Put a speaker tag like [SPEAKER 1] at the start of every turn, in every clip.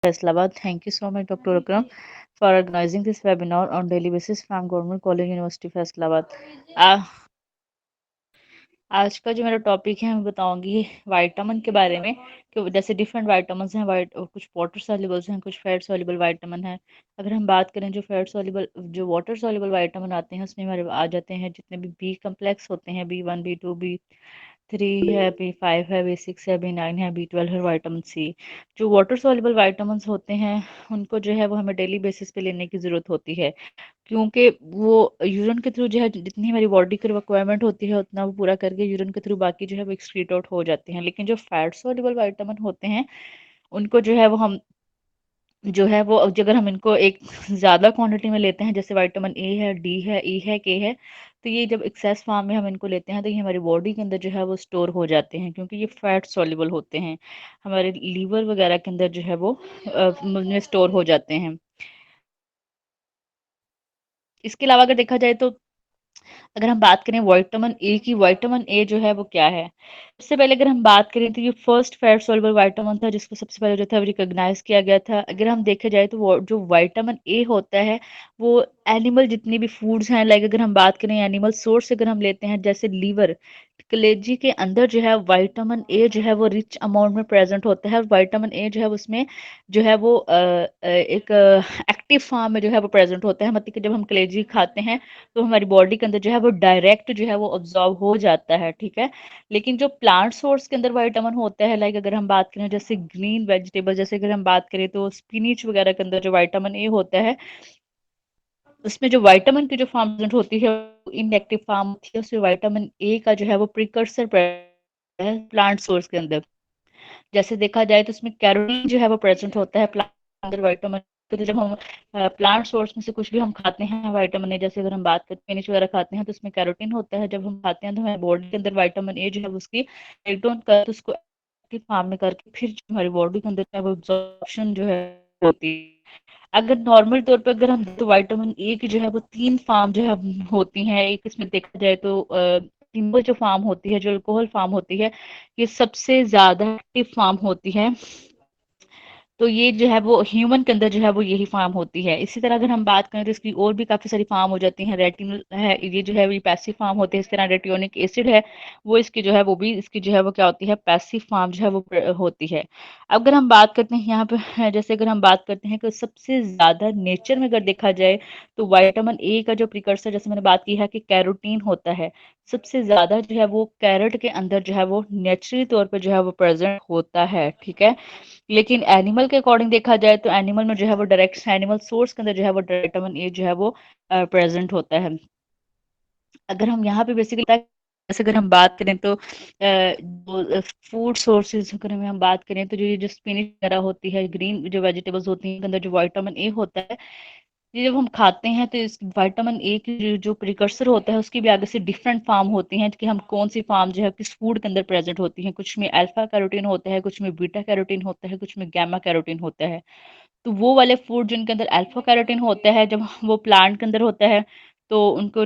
[SPEAKER 1] Faisalabad. Thank you so much, Dr. Akram, for organizing this webinar on daily basis from Government College University Faisalabad. Uh, आज का जो मेरा topic है मैं बताऊंगी वाइटामिन के बारे में कि जैसे डिफरेंट वाइटामिन हैं कुछ वाटर सॉल्युबल्स हैं कुछ फैट सॉल्युबल वाइटामिन हैं। अगर हम बात करें जो फैट सॉल्युबल जो वाटर सॉल्युबल वाइटामिन आते हैं उसमें हमारे आ जाते हैं जितने भी बी कम्प्लेक्स होते हैं B1 B2 B3 है B5 है B6 है B9 है B12 है विटामिन सी। जो वाटर सॉल्युबल वाइटामिन होते हैं उनको जो है वो हमें डेली बेसिस पे लेने की ज़रूरत होती है क्योंकि वो यूरिन के थ्रू जो है जितनी हमारी बॉडी की रिक्वायरमेंट होती है उतना वो पूरा करके यूरिन के थ्रू बाकी जो है वो एक्सक्रीट आउट हो जाते हैं। लेकिन जो फैट सॉल्युबल विटामिन होते हैं उनको जो है वो हम जो है वो अगर हम इनको एक ज़्यादा क्वांटिटी में लेते हैं जैसे विटामिन ए है डी है ई है के है तो ये जब एक्सेस फॉर्म में हम इनको लेते हैं तो ये हमारी बॉडी के अंदर जो है वो स्टोर हो जाते हैं क्योंकि ये फैट सॉल्युबल होते हैं। हमारे लीवर वगैरह के अंदर जो है वो में स्टोर हो जाते हैं। इसके अलावा अगर देखा जाए तो अगर हम बात करें विटामिन ए की, विटामिन ए जो है वो क्या है? सबसे पहले अगर हम बात करें तो ये फर्स्ट फैट सॉल्युबल विटामिन था जिसको सबसे पहले जो था वो रिकॉग्नाइज किया गया था। अगर हम देखा जाए तो वो जो विटामिन ए होता है वो एनिमल जितनी भी फूड्स हैं लाइक अगर हम बात करें एनिमल सोर्स अगर हम लेते हैं जैसे लीवर कलेजी के अंदर जो है विटामिन ए जो है वो रिच अमाउंट में प्रेजेंट होता है और विटामिन ए जो है उसमें जो है वो एक एक्टिव फॉर्म में जो है वो प्रेजेंट होता है। मतलब कि जब हम कलेजी खाते हैं तो हमारी बॉडी के अंदर जो है वो डायरेक्ट जो है वो ऑब्जॉर्व हो जाता है, ठीक है। लेकिन जो प्लांट सोर्स के अंदर विटामिन होता है लाइक अगर हम बात करें जैसे ग्रीन वेजिटेबल जैसे अगर हम बात करें तो स्पिनिच वगैरह के अंदर जो विटामिन ए होता है उसमें जो विटामिन की जो फॉर्म प्रेजेंट होती है इनएक्टिव फॉर्म होती है उसमें विटामिन ए का जो है वो प्रिकर्सर है प्लांट सोर्स के अंदर। जैसे देखा जाए तो उसमें कैरोटीन जो है वो प्रेजेंट होता है प्लांट के अंदर विटामिन। तो जब हम प्लांट सोर्स में से कुछ भी हम खाते हैं विटामिन ए जैसे अगर हम बात करते हैं वगैरह खाते हैं तो उसमें कैरोटीन होता है। जब हम खाते हैं तो हमारे बॉडी के अंदर विटामिन ए जो है उसकी ब्रेक डाउन कर तो उसको एक्टिव फॉर्म में करके फिर जो हमारी बॉडी के अंदर है वो एब्जॉर्प्शन जो है होती है। अगर नॉर्मल तौर पर अगर हम तो विटामिन ए की जो है वो 3 फॉर्म जो है होती हैं। एक इसमें देखा जाए तो सिंपल जो फॉर्म होती है जो अल्कोहल फॉर्म होती है ये सबसे ज्यादा एक्टिव फॉर्म होती है। तो ये जो है वो ह्यूमन के अंदर जो है वो यही फार्म होती है। इसी तरह अगर हम बात करें तो इसकी और भी काफ़ी सारी फार्म हो जाती हैं। रेटिनल है ये जो है वो पैसिव फार्म होते हैं। इस तरह रेटियोनिक एसिड है वो इसकी जो है वो भी इसकी जो है वो क्या होती है पैसिव फार्म जो है वो होती है। अब अगर हम बात करते हैं यहाँ पे जैसे अगर हम बात करते हैं कि सबसे ज़्यादा नेचर में अगर देखा जाए तो विटामिन ए का जो प्रिकर्सर जैसे मैंने बात की है कि कैरोटीन होता है सबसे ज़्यादा जो है वो कैरेट के अंदर जो है वो नेचुरली तौर पर जो है वो प्रेजेंट होता है, ठीक है। लेकिन एनिमल के अकॉर्डिंग देखा जाए तो एनिमल में जो है वो डायरेक्ट एनिमल सोर्स के अंदर जो है वो विटामिन ए जो है वो प्रेजेंट होता है। अगर हम यहाँ पे बेसिकली जैसे अगर हम बात करें तो जो फूड सोर्सेज अगर हम बात करें तो जो ये जो स्पिनिच वगैरह होती है ग्रीन जो वेजिटेबल्स होती हैं उनके अंदर जो विटामिन ए होता है ये जब हम खाते हैं तो इस विटामिन ए की जो प्रिकर्सर होता है उसकी भी आगे से डिफरेंट फार्म होती हैं कि हम कौन सी फार्म जो है किस फूड के अंदर प्रेजेंट होती हैं। कुछ में अल्फा कैरोटीन होता है कुछ में बीटा कैरोटीन होता है कुछ में गामा कैरोटीन होता है। तो वो वाले फूड जिनके अंदर अल्फा कैरोटीन होता है जब वो प्लांट के अंदर होता है तो उनको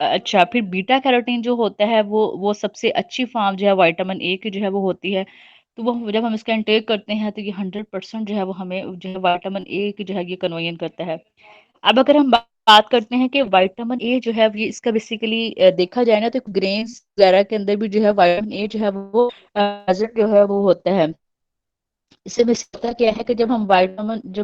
[SPEAKER 1] अच्छा फिर बीटा कैरोटीन जो होता है वो सबसे अच्छी फॉर्म जो है विटामिन ए की जो है वो होती है। तो वो जब हम इसका इंटेक करते हैं तो ये 100% जो है वो हमें जो है विटामिन ए की जो है ये कन्वेंट करता है। अब अगर हम बात करते हैं कि विटामिन ए जो है ये इसका बेसिकली देखा जाए ना तो ग्रेन्स वगैरह के अंदर भी जो है विटामिन ए जो है वो प्रेजेंट जो है वो होता है। इससे बेसिक होता क्या है कि जब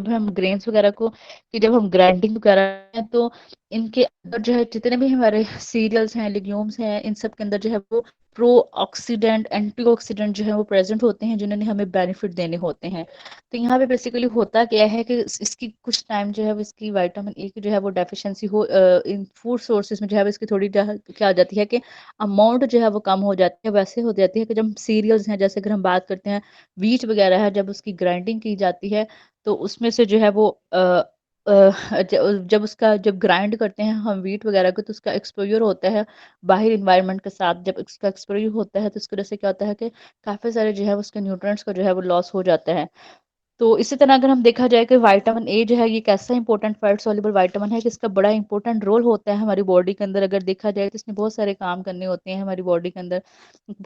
[SPEAKER 1] हम ग्रेन्स वगैरह को कि जब हम ग्राइंडिंग वगैरह हैं तो इनके अंदर जो है जितने भी हमारे सीरियल्स हैं लिग्यूम्स हैं इन सब के अंदर जो है वो प्रो ऑक्सीडेंट एंटीऑक्सीडेंट जो है वो प्रेजेंट होते हैं जिन्होंने हमें बेनिफिट देने होते हैं। तो यहाँ पे बेसिकली होता क्या है कि इसकी कुछ टाइम जो है वो इसकी विटामिन ए की जो है वो डेफिशिएंसी हो इन फूड सोर्सेज में जो है वो इसकी थोड़ी क्या हो जाती है कि अमाउंट जो है वो कम हो जाती है। वैसे हो जाती है कि जब सीरियल्स हैं जैसे अगर हम बात करते हैं व्हीट वगैरह है जब उसकी ग्राइंडिंग की जाती है तो उसमें से जो है वो जब ग्राइंड करते हैं हम व्हीट वगैरह को तो उसका एक्सपोजर होता है बाहर इन्वायरमेंट के साथ। जब इसका एक्सपोजर होता है तो इसकी वजह से क्या होता है कि काफ़ी सारे जो है उसके न्यूट्रिएंट्स का जो है वो लॉस हो जाता है। तो इसी तरह अगर हम देखा जाए कि विटामिन ए जो है ये कैसा इंपॉर्टेंट फैट सॉल्युबल विटामिन है कि इसका बड़ा इंपॉर्टेंट रोल होता है हमारी बॉडी के अंदर। अगर देखा जाए तो इसने बहुत सारे काम करने होते हैं हमारी बॉडी के अंदर,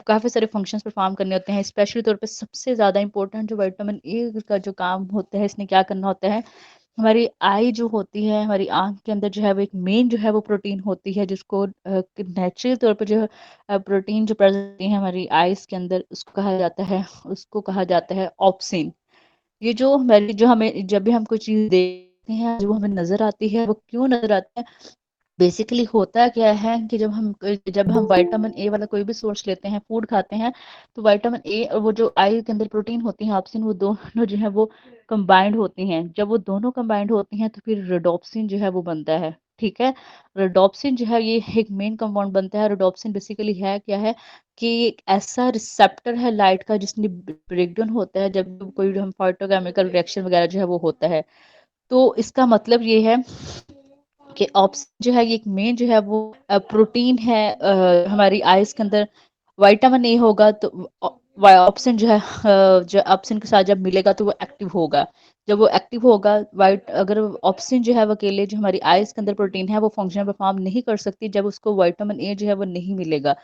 [SPEAKER 1] काफ़ी सारे फंक्शंस परफॉर्म करने होते हैं। स्पेशली तौर पे सबसे ज़्यादा इंपॉर्टेंट जो विटामिन ए का जो काम होता है इसने क्या करना होता है, हमारी आई जो होती है, हमारी आँख के अंदर जो है वो एक मेन जो है वो प्रोटीन होती है जिसको नेचुरल तौर पे जो प्रोटीन जो प्रेज़ेंट होती है हमारी आइज़ के अंदर उसको कहा जाता है ऑप्सिन। ये जो हमारी जो हमें जब भी हम कोई चीज़ देखते हैं, जो हमें नज़र आती है, वो क्यों नज़र आता है? बेसिकली होता क्या है कि जब हम विटामिन ए वाला कोई भी सोर्स लेते हैं, फूड खाते हैं, तो विटामिन ए और वो जो आई के अंदर प्रोटीन होती है ऑप्सिन, वो दोनों जो है वो कंबाइंड होती हैं। जब वो दोनों कंबाइंड होती हैं तो फिर रेडोप्सिन जो है वो बनता है। ठीक है, रेडोप्सिन जो है ये एक मेन कंपाउंड बनता है। रेडोप्सिन बेसिकली है क्या है कि एक ऐसा रिसेप्टर है लाइट का जिसमें ब्रेकडाउन होता है जब कोई हम फाइटोकेमिकल रिएक्शन वगैरह जो है वो होता है। तो इसका मतलब ये है कि ऑप्सिन जो है ये एक मेन जो है वो प्रोटीन है हमारी आइज के अंदर। विटामिन ए होगा तो ऑप्सिन जो है जो ऑप्सिन के साथ जब मिलेगा तो वो एक्टिव होगा। जब वो एक्टिव होगा, वाइट अगर ऑप्सिन जो है वो अकेले जो हमारी आइज के अंदर प्रोटीन है वो फंक्शन परफॉर्म नहीं कर सकती जब उसको विटामिन ए जो है वो नहीं मिलेगा।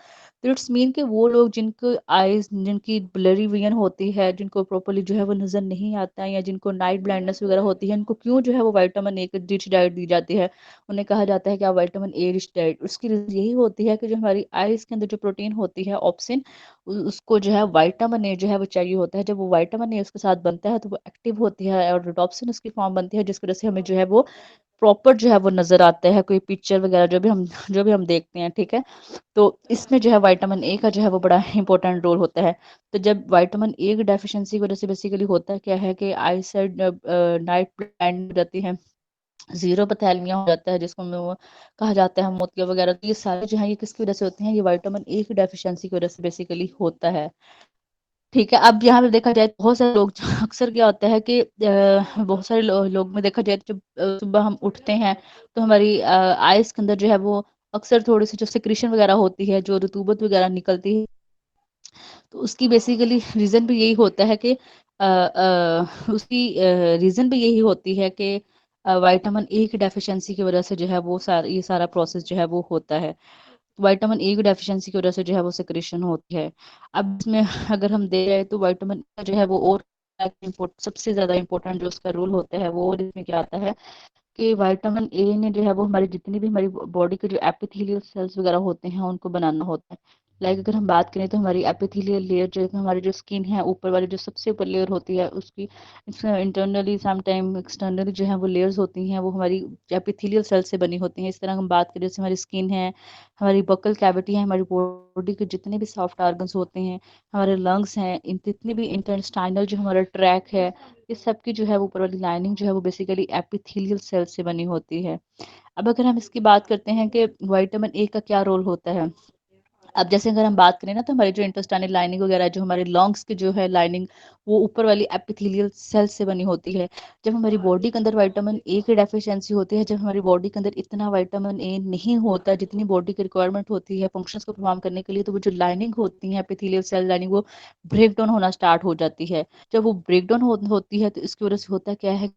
[SPEAKER 1] तो इट्स मीन कि वो लोग जिनको आइज जिनकी ब्लरी विजन होती है, जिनको प्रॉपर्ली जो है वो नज़र नहीं आता है, या जिनको नाइट ब्लाइंडनेस वगैरह होती है, उनको क्यों जो है वो विटामिन ए की रिच डाइट दी जाती है, उन्हें कहा जाता है कि आप विटामिन ए रिच डाइट। उसकी रीज़न यही होती है कि जो हमारी आइज़ के अंदर जो प्रोटीन होती है ऑप्सिन, उसको जो है विटामिन ए जो है वो चाहिए होता है। जब वो विटामिन ए उसके साथ बनता है तो वो एक्टिव होती है और रिडोप्सिन उसकी फॉर्म बनती है, जिसकी वजह से हमें जो है वो प्रॉपर जो है वो नज़र आता है कोई पिक्चर वगैरह जो भी हम देखते हैं। ठीक है, तो इसमें जो है विटामिन ए का जो है वो बड़ा इंपॉर्टेंट रोल होता है। तो जब विटामिन ए की डेफिशिएंसी की वजह से बेसिकली होता क्या है कि आई साइड नाइट ब्लाइंड हो जाती है, ज़ीरो पैथेलमिया हो जाता है जिसको में वो कहा जाता है मोतिया वगैरह। तो ये सारे जो हैं ये किसकी वजह से होते हैं? ये विटामिन ए की डेफिशिएंसी की वजह से बेसिकली होता है। ठीक है, अब यहाँ पे देखा जाए तो बहुत सारे लोग अक्सर क्या होता है कि बहुत सारे लोग में देखा जाए तो जब सुबह हम उठते हैं तो हमारी आइज़ के अंदर जो है वो अक्सर थोड़ी-सी जो सिक्रीशन वगैरह होती है, जो रतूबत वगैरह निकलती है, तो उसकी बेसिकली रीज़न भी यही होता है कि उसकी रीज़न भी यही होती है कि विटामिन ए की डेफिशिएंसी की वजह से जो है वो ये सारा प्रोसेस जो है वो होता है। विटामिन ए की डेफिशिएंसी की वजह से जो है वो सिक्रीशन होती है। अब इसमें अगर हम देख रहे हैं तो विटामिन ए का जो है वो और सबसे ज़्यादा इम्पोर्टेंट जो उसका रोल होता है वो, और इसमें क्या आता है कि विटामिन ए ने जो है वो हमारी जितनी भी हमारी बॉडी के जो एपिथेलियल सेल्स वगैरह होते हैं उनको बनाना होता है। लाइक अगर हम बात करें तो हमारी एपिथेलियल लेयर जो है, हमारी जो स्किन है ऊपर वाली जो सबसे ऊपर लेयर होती है उसकी इंटरनली समटाइम एक्सटर्नली जो है वो लेयर्स होती हैं, वो हमारी एपिथेलियल सेल से बनी होती हैं। इस तरह हम बात करें जैसे हमारी स्किन है, हमारी बकल कैविटी है, हमारी बॉडी के जितने भी सॉफ्ट ऑर्गन्स होते हैं, हमारे लंग्स हैं, इन जितने भी इंटेस्टाइनल जो हमारा ट्रैक है, इस सब की जो है वो ऊपर वाली लाइनिंग जो है वो बेसिकली एपिथेलियल सेल से बनी होती है। अब अगर हम इसकी बात करते हैं कि विटामिन ए का क्या रोल होता है, अब जैसे अगर हम बात करें ना तो हमारी जो इंटेस्टाइनल लाइनिंग वगैरह जो हमारे लंग्स की जो है लाइनिंग, वो ऊपर वाली एपिथेलियल सेल से बनी होती है। जब हमारी बॉडी के अंदर विटामिन ए की डेफिशिएंसी होती है, जब हमारी बॉडी के अंदर इतना विटामिन ए नहीं होता जितनी बॉडी की रिक्वायरमेंट होती है फंक्शंस को परफॉर्म करने के लिए, तो वो जो लाइनिंग होती है एपिथेलियल सेल लाइनिंग, वो ब्रेक डाउन होना स्टार्ट हो जाती है। जब वो ब्रेक डाउन होती है तो इसकी वजह से होता क्या है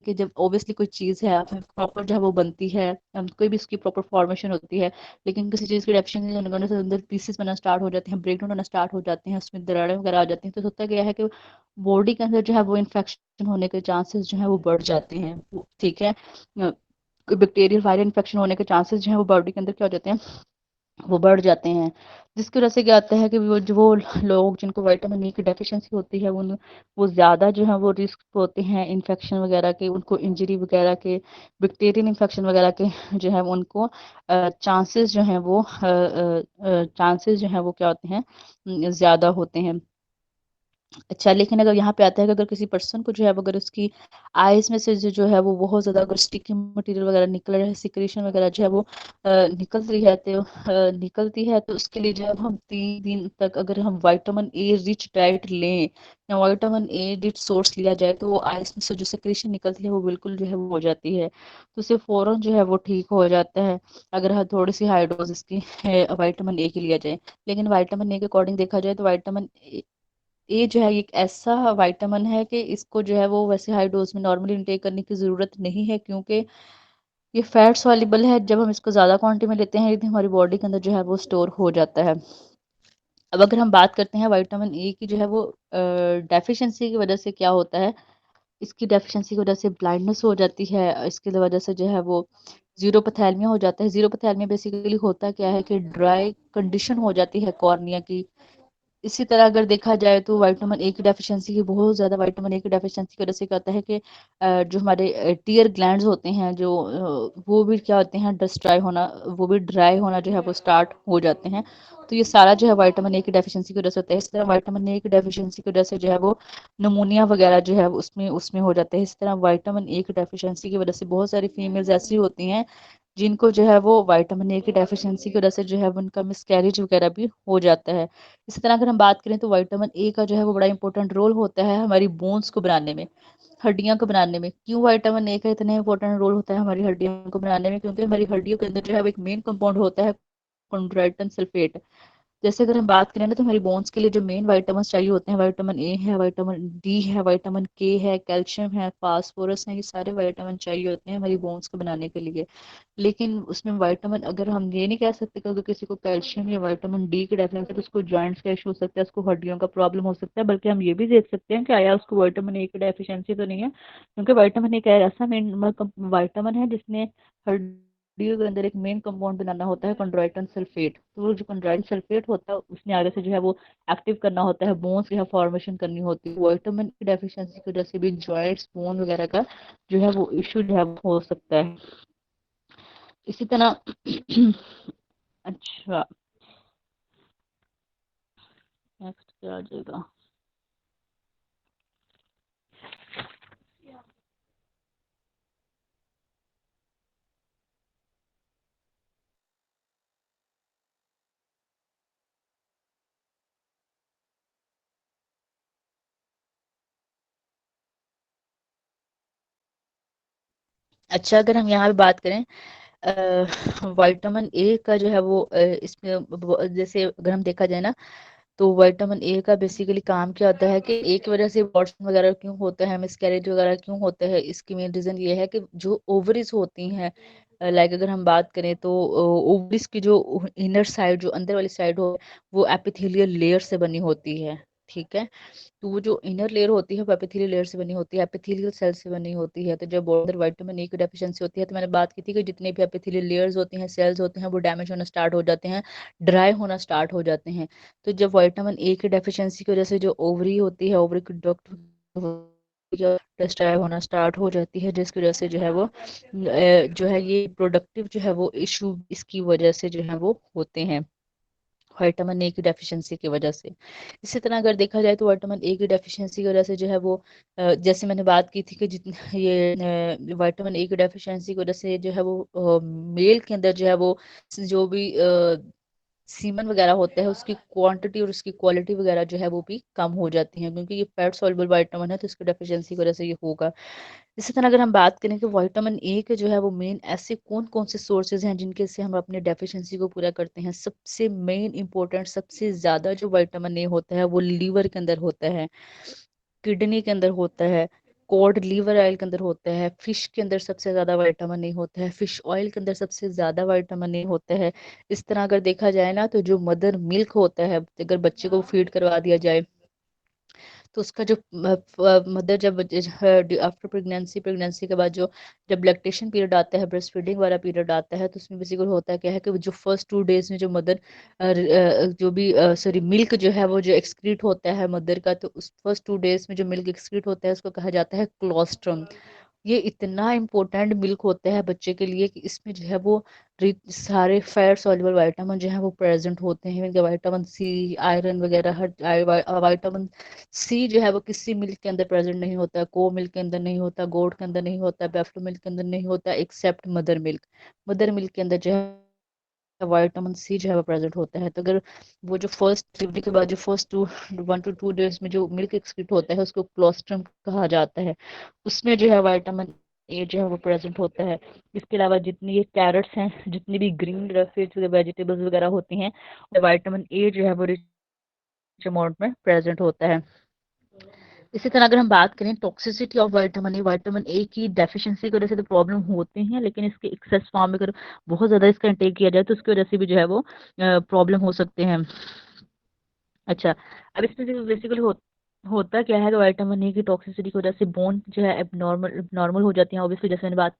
[SPEAKER 1] कि जब ऑब्वियसली कोई चीज़ है प्रॉपर जो है वो बनती है, कोई भी उसकी प्रॉपर फॉर्मेशन होती है, लेकिन किसी चीज़ की डेफिशिएंसी होने की वजह से अंदर पीसेस बनना स्टार्ट हो जाते हैं, ब्रेक डाउन होना स्टार्ट हो जाते हैं, उसमें दरारें वगैरह आ जाती हैं। तो होता क्या है कि बॉडी के अंदर जो है वो इन्फेक्शन होने के चांसेस जो है वो बढ़ जाते हैं। ठीक है, बैक्टीरियल वायरल इन्फेक्शन होने के चांसेस जो है वो बॉडी के अंदर क्या हो जाते हैं, वो बढ़ जाते हैं। जिसकी वजह से क्या होता है कि वो लोग जिनको विटामिन ए की डेफिशिएंसी होती है वो ज़्यादा जो है वो रिस्क होते हैं इन्फेक्शन वगैरह के, उनको इंजरी वगैरह के, बैक्टीरियल इन्फेक्शन वगैरह के जो है उनको चांसेस जो हैं वो चांसेस जो हैं वो क्या होते हैं, ज़्यादा होते हैं। अच्छा, लेकिन अगर यहाँ पे आता है कि अगर किसी पर्सन को जो है अगर उसकी आइज़ में से जो है वो बहुत ज़्यादा अगर स्टिकी मटेरियल वगैरह निकल रहा है, सिक्रीशन वगैरह जो है वो निकलती है तो उसके लिए जो है हम 3 दिन तक अगर हम विटामिन ए रिच डाइट लें या विटामिन ए रिच सोर्स लिया जाए तो वो आइज़ में से जो सिक्रीशन निकलती है वो बिल्कुल जो है वो हो जाती है, तो उससे फ़ौरन जो है वो ठीक हो जाता है अगर थोड़ी सी हाई डोज इसकी विटामिन ए की लिया जाए। लेकिन विटामिन ए के अकॉर्डिंग देखा जाए तो विटामिन ए जो है, ये एक ऐसा विटामिन है कि इसको जो है वो वैसे हाई डोज में नॉर्मली इनटेक करने की ज़रूरत नहीं है, क्योंकि ये फैट सॉल्युबल है। जब हम इसको ज़्यादा क्वांटिटी में लेते हैं ये हमारी बॉडी के अंदर जो है वो स्टोर हो जाता है। अब अगर हम बात करते हैं विटामिन ए की जो है वो डेफिशिएंसी की वजह से क्या होता है, इसकी डेफिशिएंसी की वजह से ब्लाइंडनेस हो जाती है, इसकी वजह से जो है वो जीरोपथैल्मिया हो जाता है। जीरोपथैल्मिया बेसिकली होता क्या है कि ड्राई कंडीशन हो जाती है कॉर्निया की। इसी तरह अगर देखा जाए तो विटामिन ए की डेफिशिएंसी की बहुत ज़्यादा विटामिन ए की डेफिशिएंसी की वजह से क्या होता है कि जो हमारे टीयर ग्लैंड्स होते हैं जो वो भी क्या होते हैं डिस्ट्रॉय होना, वो भी ड्राई होना जो है वो स्टार्ट हो जाते हैं। तो ये सारा जो है विटामिन ए की डेफिशिएंसी की वजह से होता है। इस तरह विटामिन ए की डेफिशिएंसी की वजह से जो है वो नमूनिया वगैरह जो है उसमें उसमें हो जाता है। इस तरह विटामिन ए की डेफिशिएंसी की वजह से बहुत सारी फीमेल्स ऐसी होती हैं जिनको जो है वो विटामिन ए की डेफिशिएंसी की वजह से जो है वो उनका मिसकैरेज वगैरह भी हो जाता है। इसी तरह अगर हम बात करें तो विटामिन ए का जो है वो बड़ा इंपॉर्टेंट रोल होता है हमारी बोन्स को बनाने में, हड्डियां को बनाने में। क्यों विटामिन ए का इतना इंपॉर्टेंट रोल होता है हमारी हड्डियों को बनाने में? क्योंकि हमारी हड्डियों के अंदर जो है वो एक मेन कंपाउंड होता है कॉन्ड्राइटिन सल्फेट। जैसे अगर हम बात करें ना तो हमारी बोन्स के लिए जो मेन विटामिन चाहिए होते हैं, विटामिन ए है, विटामिन डी है, विटामिन के है, कैल्शियम है, फास्फोरस है, ये सारे विटामिन चाहिए होते हैं हमारी बोन्स को बनाने के लिए। लेकिन उसमें विटामिन, अगर हम ये नहीं कह सकते कि अगर किसी को कैल्शियम या विटामिन डी की डेफिशिएंसी है तो उसको जॉइंट्स का इशू हो सकता है, उसको हड्डियों का प्रॉब्लम हो सकता है, बल्कि हम ये भी देख सकते हैं कि आया उसको विटामिन ए की डेफिशिएंसी तो नहीं है। क्योंकि विटामिन ए एक ऐसा मेन विटामिन है जिसने हड्डियों के अंदर एक मेन कंपाउंड बनाना होता है कंड्राइटिन सल्फेट। तो वो जो कंड्राइटिन सल्फेट होता है उसने आगे से जो है वो एक्टिव करना होता है, बोन्स की फॉर्मेशन करनी होती है। विटामिन की डेफिशिएंसी की वजह से भी जॉइंट्स बोन वगैरह का जो है वो इशू जो है वो हो सकता है। इसी तरह अच्छा, नेक्स्ट क्या आ जाएगा? अच्छा, अगर हम यहाँ पे बात करें विटामिन ए का जो है वो इसमें जैसे अगर हम देखा जाए ना तो विटामिन ए का बेसिकली काम क्या होता है कि एक वजह से अबॉर्शन वगैरह क्यों होता है, मिसकैरेज वगैरह क्यों होता है, इसकी मेन रीजन ये है कि जो ओवरीज होती हैं, लाइक अगर हम बात करें तो ओवरीज की जो इनर साइड, जो अंदर वाली साइड हो, वो एपिथेलियल लेयर से बनी होती है। ठीक है, तो वो जो इनर लेयर होती है वो एपिथेलियल लेयर से बनी होती है, एपिथेलियल सेल से बनी होती है। तो जब अंदर विटामिन ए की डेफिशिएंसी होती है तो मैंने बात की थी कि जितने भी एपिथेलियल लेयर्स होते हैं, सेल्स होते हैं, वो डैमेज होना स्टार्ट हो जाते हैं, ड्राई होना स्टार्ट हो जाते हैं। तो जब विटामिन ए की डेफिशिएंसी की वजह से जो ओवरी होती है, ओवरी की डक्ट डिस्ट्रॉय होना स्टार्ट हो जाती है, जिसकी वजह से जो है वो जो है ये प्रोडक्टिव जो है वो इशू इसकी वजह से जो है वो होते हैं विटामिन ए की डेफिशिएंसी की वजह से। इसी तरह अगर देखा जाए तो विटामिन ए की डेफिशिएंसी की वजह से जो है वो जैसे मैंने बात की थी कि जितने ये विटामिन ए की डेफिशिएंसी की वजह से जो है वो मेल के अंदर जो है वो जो भी सीमन वगैरह होता है उसकी क्वांटिटी और उसकी क्वालिटी वगैरह जो है वो भी कम हो जाती है, क्योंकि ये फैट सॉल्युबल विटामिन है तो इसकी डेफिशिएंसी की वजह से ये होगा। इसी तरह अगर हम बात करें कि विटामिन ए के जो है वो मेन ऐसे कौन कौन से सोर्सेज हैं जिनके से हम अपने डेफिशिएंसी को पूरा करते हैं, सबसे मेन इंपॉर्टेंट सबसे ज्यादा जो विटामिन ए होता है वो लीवर के अंदर होता है, किडनी के अंदर होता है, कॉड लीवर ऑयल के अंदर होता है, फिश के अंदर सबसे ज्यादा विटामिन ए होता है, फिश ऑयल के अंदर सबसे ज्यादा विटामिन ए होता है। इस तरह अगर देखा जाए ना तो जो मदर मिल्क होता है, अगर बच्चे को फीड करवा दिया जाए तो उसका जो मदर जब आफ्टर प्रेगनेंसी, प्रेगनेंसी के बाद जो जब लैक्टेशन पीरियड आता है, ब्रेस्ट फीडिंग वाला पीरियड आता है, तो उसमें बेसिकली होता है क्या है कि जो फर्स्ट 2 डेज में जो मदर जो भी सॉरी मिल्क जो है वो जो एक्सक्रीट होता है मदर का, तो उस फर्स्ट 2 डेज में जो मिल्क एक्सक्रीट होता है उसको कहा जाता है क्लोस्ट्रम। ये इतना इम्पोर्टेंट मिल्क होता है बच्चे के लिए कि इसमें जो है वो सारे फैट सॉल्युबल विटामिन जो है वो प्रेजेंट होते हैं, इनके विटामिन सी, आयरन वगैरह हर विटामिन सी जो है वो किसी मिल्क के अंदर प्रेजेंट नहीं होता, को मिल्क के अंदर नहीं होता, गोट के अंदर नहीं होता, बेफ्लो मिल्क के अंदर नहीं होता, except mother milk. Mother milk के अंदर जो है विटामिन सी जो है वो प्रेजेंट होता है। तो अगर वो जो फर्स्ट डिलीवरी के बाद जो फर्स्ट 1 to 2 डेज में जो मिल्क एक्सक्रीट होता है उसको क्लोस्ट्रम कहा जाता है, उसमें जो है विटामिन ए जो है वो प्रेजेंट होता है। इसके अलावा जितनी ये कैरेट्स हैं, जितनी भी ग्रीन वेजिटेबल्स वगैरह होती हैं, विटामिन ए जो है वो अमाउंट में प्रेजेंट होता है। इसी तरह अगर हम बात करें टॉक्सिसिटी ऑफ विटामिन ए की डेफिशिएंसी की वजह से तो प्रॉब्लम होते हैं, लेकिन इसके एक्सेस फॉर्म में अगर बहुत ज़्यादा इसका इंटेक किया जाए तो उसकी वजह से भी जो है वो प्रॉब्लम हो सकते हैं। अच्छा, अब इसमें जो बेसिकली होता क्या है कि विटामिन ए की टॉक्सिसिटी की वजह से बोन जो है एबनॉर्मल नॉर्मल हो जाती है। ऑब्वियसली जैसे मैंने बात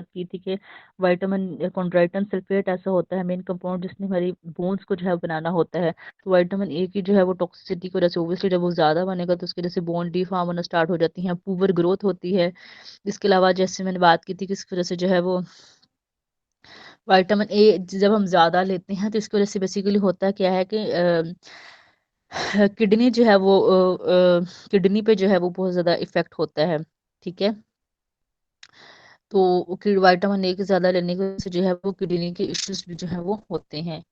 [SPEAKER 1] की थी कि विटामिन कॉन्ड्राइटिन सल्फेट ऐसा होता है मेन कंपाउंड जिसने हमारी बोन्स को जो है बनाना होता है। तो विटामिन ए की जो है वो टॉक्सिसिटी की वजह से ऑब्वियसली जब वो ज़्यादा बनेगा तो उसकी वजह से बोन डीफॉर्म होना स्टार्ट हो जाती है, पुअर ग्रोथ होती है। इसके अलावा जैसे मैंने बात की थी कि इसकी वजह से जो है वो विटामिन ए जब हम ज़्यादा लेते हैं तो इसकी वजह से बेसिकली होता क्या है कि किडनी जो है वो किडनी पे जो है वो बहुत ज़्यादा इफ़ेक्ट होता है, ठीक है? तो विटामिन ए के ज़्यादा लेने की वजह से जो है वो किडनी के इश्यूज़ भी जो है वो होते हैं।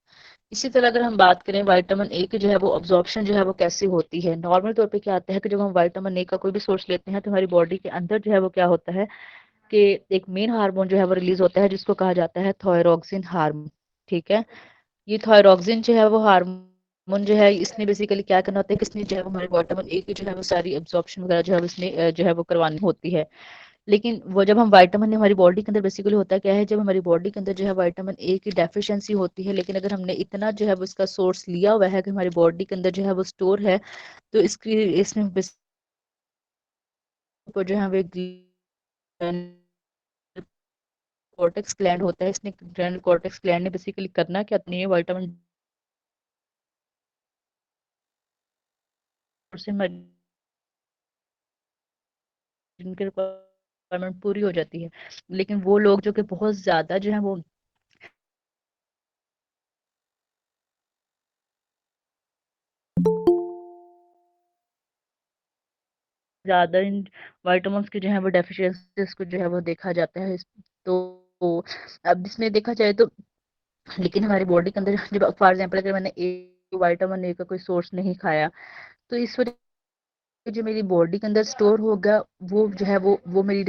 [SPEAKER 1] इसी तरह अगर हम बात करें विटामिन ए की जो है वो अब्जॉर्प्शन जो है वो कैसे होती है, नॉर्मल तौर पे क्या आता है कि जब हम विटामिन ए का कोई भी सोर्स लेते हैं तो हमारी बॉडी के अंदर जो है वो क्या होता है कि एक मेन हार्मोन जो है वो रिलीज़ होता है जिसको कहा जाता है थायरॉक्सिन हार्मोन, ठीक है? ये थायरॉक्सिन जो है वो हार्मोन जो है इसने बेसिकली क्या करना होता है कि इसने जो है वो हमारे विटामिन ए की जो है वो सारी एब्जॉर्प्शन वगैरह जो है वो इसने जो है वो करवानी होती है। लेकिन वो जब हम विटामिन हमारी बॉडी के अंदर बेसिकली होता क्या है जब हमारी बॉडी के अंदर जो है विटामिन ए की डेफिशिएंसी होती है, लेकिन अगर हमने इतना जो है वो इसका सोर्स लिया हुआ है कि हमारी बॉडी के अंदर जो है वो स्टोर है, तो इसकी इसमें जो है वो कॉर्टेक्स ग्लैंड होता है, इसने ग्लैंड कॉर्टेक्स ग्लैंड ने बेसिकली करना क्या नहीं है विटामिन से जिनकी रिक्वायरमेंट पूरी हो जाती है। लेकिन वो लोग जो कि बहुत ज़्यादा जो है वो ज़्यादा इन विटामिन्स की जो है वो डेफिशिएंसीज को जो है वो देखा जाता है। तो अब इसमें देखा जाए तो लेकिन हमारी बॉडी के अंदर जब फॉर एग्जांपल अगर मैंने विटामिन ए का कोई सोर्स नहीं खाया तो इस वजह जो मेरी बॉडी के अंदर स्टोर होगा वो जो है वो मेरी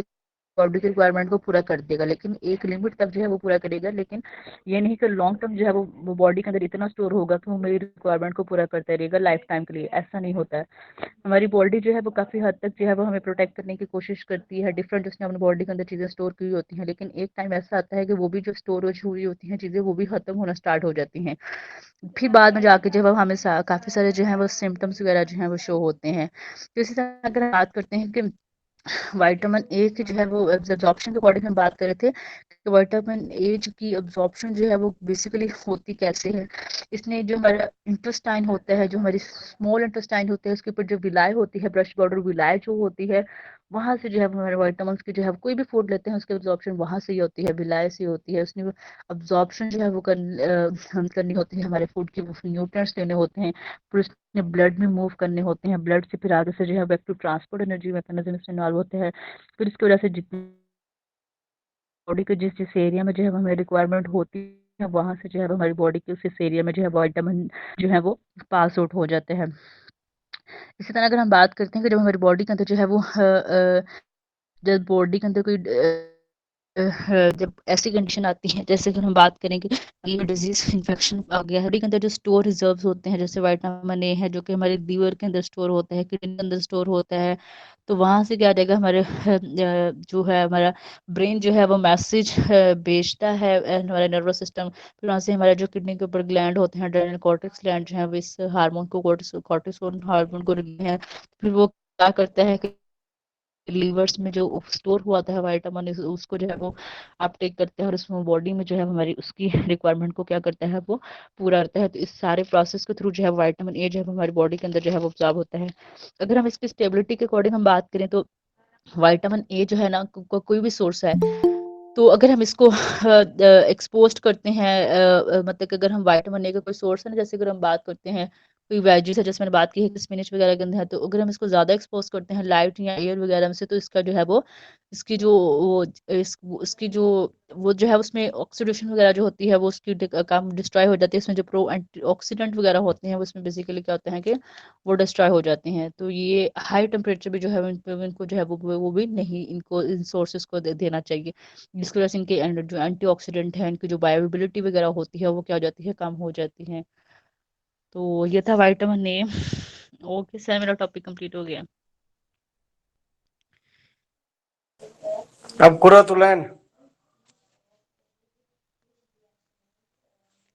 [SPEAKER 1] बॉडी की रिक्वायरमेंट को पूरा कर देगा, लेकिन एक लिमिट तक जो है वो पूरा करेगा। लेकिन ये नहीं कि लॉन्ग टर्म जो है वो बॉडी के अंदर इतना स्टोर होगा कि वो मेरी रिक्वायरमेंट को पूरा करता रहेगा लाइफ टाइम के लिए, ऐसा नहीं होता है। हमारी बॉडी जो है वो काफ़ी हद तक जो है वो हमें प्रोटेक्ट करने की कोशिश करती है, डिफरेंट उसने अपनी बॉडी के अंदर चीज़ें स्टोर की हुई होती हैं, लेकिन एक टाइम ऐसा आता है कि वो भी जो स्टोरेज हुई होती हैं चीज़ें वो भी खत्म होना स्टार्ट हो जाती हैं। फिर बाद में जाके जो है हमें काफ़ी सारे जो है वो सिम्टम्स वगैरह जो है वो शो होते हैं। तो इसी तरह अगर हम बात करते हैं कि विटामिन ए की जो है वो एब्जॉर्प्शन के अकॉर्डिंग हम बात कर रहे थे कि विटामिन ए की एब्जॉर्प्शन जो है वो बेसिकली होती कैसे है। इसने जो हमारा इंटेस्टाइन होता है, जो हमारी स्मॉल इंटेस्टाइन होते हैं उसके ऊपर जो विलाय होती है, ब्रश बॉर्डर विलाय जो होती है, वहां से जो है हमारे विटामिन की जो है कोई भी फूड लेते हैं उसकी एब्जॉर्प्शन वहां से ही होती है, विलाय से होती है। उसने एब्जॉर्प्शन जो है वो करनी होती है, हमारे फूड के न्यूट्रिएंट्स लेने होते हैं, फिर उसने ब्लड में मूव करने होते हैं, ब्लड से फिर आगे से जो है back to transport energy mechanism इसमें इन्वॉल्व होते हैं। फिर इसकी वजह से जितनी बॉडी के जिस जिस एरिया में जो है हमें रिक्वायरमेंट होती है वहां से जो है हमारी बॉडी के उस एरिया में जो है विटामिन जो है वो पास आउट हो जाते हैं। इसी तरह अगर हम बात करते हैं कि जब हमारी बॉडी के अंदर जो है वो जब बॉडी के अंदर कोई जब ऐसी कंडीशन आती है जैसे कि हम बात करें कि ये डिजीज इन्फेक्शन आ गया है, बॉडी के अंदर जो स्टोर रिजर्व्स होते हैं जैसे विटामिन ए है जो कि हमारे लीवर के अंदर स्टोर होता है, किडनी के अंदर स्टोर होता है, तो वहां से क्या आ जाएगा हमारे जो है हमारा ब्रेन जो है वो मैसेज भेजता है हमारे नर्वस सिस्टम, फिर वहां से हमारे जो किडनी के ऊपर ग्लैंड होते हैं एड्रेनल कॉर्टेक्स ग्लैंड जो है वो इस हार्मोन को कॉर्टिसोल हार्मोन को हैं, फिर वो क्या करता है कि लीवर्स में जो स्टोर हुआ था विटामिन उसको जो है वो अपटेक करते हैं और उसमें बॉडी में जो है हमारी उसकी रिक्वायरमेंट को क्या करता है वो पूरा करता है। तो इस सारे प्रोसेस के थ्रू जो है विटामिन ए जो है हमारी बॉडी के अंदर जो है वो ऑब्जॉर्ब होता है। अगर हम इसकी स्टेबिलिटी के अकॉर्डिंग हम बात करें तो विटामिन ए जो है ना कोई भी सोर्स है, तो अगर हम इसको एक्सपोज करते हैं मतलब कि अगर हम विटामिन ए का कोई सोर्स है ना, जैसे अगर हम बात करते हैं कोई वेजीज है जैसे मैंने बात की है कि स्पिनच वगैरह के अंदर है, तो अगर हम इसको ज़्यादा एक्सपोज करते हैं लाइट या एयर वगैरह में से तो इसका जो है वो इसकी जो वो इसकी जो वो जो है उसमें ऑक्सीडेशन वगैरह जो होती है वो उसकी काम डिस्ट्रॉय हो जाती है। इसमें जो प्रो एंटीऑक्सीडेंट वगैरह होते हैं वो इसमें बेसिकली क्या होता है कि वो डिस्ट्रॉय हो जाते हैं। तो ये हाई टेम्परेचर भी जो है इनको जो है वो भी नहीं इनको इन सोर्सेज को देना चाहिए, जिसकी वजह से इनके जो एंटीऑक्सीडेंट है इनकी जो बायोअवेलेबिलिटी वगैरह होती है वो क्या हो जाती है कम हो जाती है। तो ये था विटामिन ए। ओके सर, मेरा टॉपिक कंप्लीट हो गया।
[SPEAKER 2] अब कुर्रतुलैन